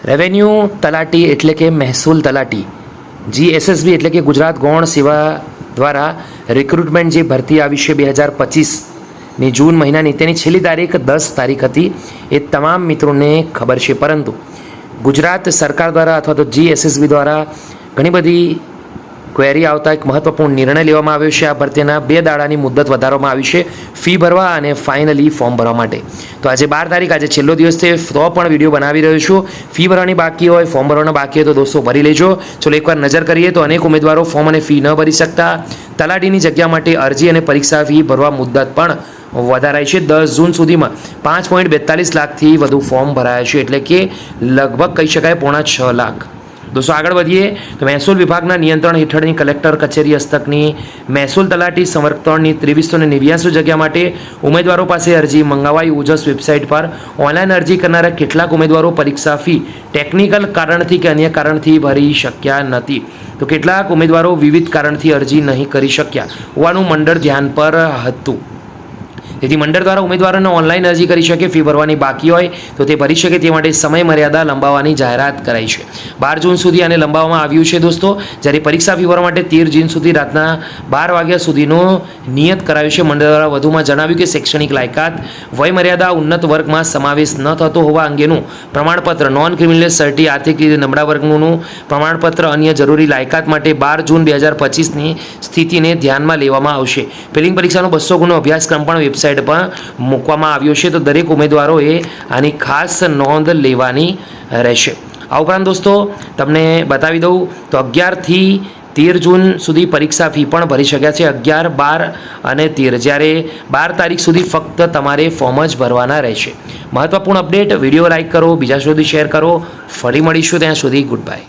Revenue તલાટી એટલે કે મહેસૂલ તલાટી, GSSB એટલે કે ગુજરાત ગૌણ સેવા દ્વારા રિક્રુટમેન્ટ જે ભરતી આવી છે 2025ની જૂન મહિનાની, તેની છેલ્લી તારીખ 10 તારીખ હતી. એ તમામ મિત્રોને ખબર છે, પરંતુ ગુજરાત સરકાર દ્વારા અથવા તો GSSB દ્વારા ઘણી બધી ક્વેરી આવતા એક મહત્વપૂર્ણ નિર્ણય લેવામાં આવ્યો છે. આ ભરતીના 2 દાડાની મુદત વધારવામાં આવી છે ફી ભરવા અને ફાઇનલી ફોર્મ ભરવા માટે. તો આજે 12 તારીખ, આજે છેલ્લો દિવસ છે, તો પણ વિડીયો બનાવી રહ્યો છું. ફી ભરવાની બાકી હોય, ફોર્મ ભરવાના બાકી હોય તો દોસ્તો ભરી લેજો. ચલો એકવાર નજર કરીએ તો અનેક ઉમેદવારો ફોર્મ અને ફી ન ભરી શકતા. તલાટીની જગ્યા માટે અરજી અને પરીક્ષા ફી ભરવા મુદત પણ વધારાઈ છે. 10 જૂન સુધીમાં 5.42 લાખથી વધુ ફોર્મ ભરાયા છે, એટલે કે લગભગ કહી શકાય 6.5 લાખ. દોસ્તો આગળ વધીએ તો મહેસૂલ વિભાગના નિયંત્રણ હેઠળની કલેક્ટર કચેરી હસ્તકની મહેસૂલ તલાટી સંવર્ગ 3ની 2389 જગ્યા માટે ઉમેદવારો પાસે અરજી મંગાવાઈ. ઉજસ વેબસાઇટ પર ઓનલાઈન અરજી કરનારા કેટલાક ઉમેદવારો પરીક્ષા ફી ટેકનિકલ કારણથી કે અન્ય કારણથી ભરી શક્યા નથી, તો કેટલાક ઉમેદવારો વિવિધ કારણથી અરજી નહીં કરી શક્યા હોવાનું મંડળ ધ્યાન પર હતું. તેથી મંડળ દ્વારા ઉમેદવારોને ઓનલાઈન અરજી કરી શકે, ફી ભરવાની બાકી હોય તો તે ભરી શકે તે માટે સમય મર્યાદા લંબાવવાની જાહેરાત કરાઈ છે. 12 જૂન સુધી આને લંબાવવામાં આવ્યું છે દોસ્તો. જ્યારે પરીક્ષા ફી ભરવા માટે 13 જૂન સુધી રાતના 12 વાગ્યા સુધીનું નિયત કરાયું છે. મંડળ દ્વારા વધુમાં જણાવ્યું કે શૈક્ષણિક લાયકાત, વય મર્યાદા, ઉન્નત વર્ગમાં સમાવેશ ન થતો હોવા અંગેનું પ્રમાણપત્ર, નોન ક્રિમિનલ સર્ટી, આર્થિક રીતે નબળા વર્ગનું પ્રમાણપત્ર, અન્ય જરૂરી લાયકાત માટે 12 જૂન 2025ની સ્થિતિને ધ્યાનમાં લેવામાં આવશે. પ્રિલિમ પરીક્ષાનો 200 ગુણનો અભ્યાસક્રમ પણ વેબસાઇટ પણ મૂકવામાં આવ્યો છે, તો દરેક ઉમેદવારોએ આની ખાસ નોંધ લેવાની રહેશે. આ ઉપરાંત દોસ્તો તમને બતાવી દઉં તો 11 થી 13 જૂન સુધી પરીક્ષા ફી પણ ભરી શક્યા છે. 11, 12 અને 13, જ્યારે 12 તારીખ સુધી ફક્ત તમારે ફોર્મ જ ભરવાના રહેશે. મહત્વપૂર્ણ અપડેટ. વિડીયો લાઇક કરો, બીજા સુધી શેર કરો. ફરી મળીશું, ત્યાં સુધી ગુડ બાય.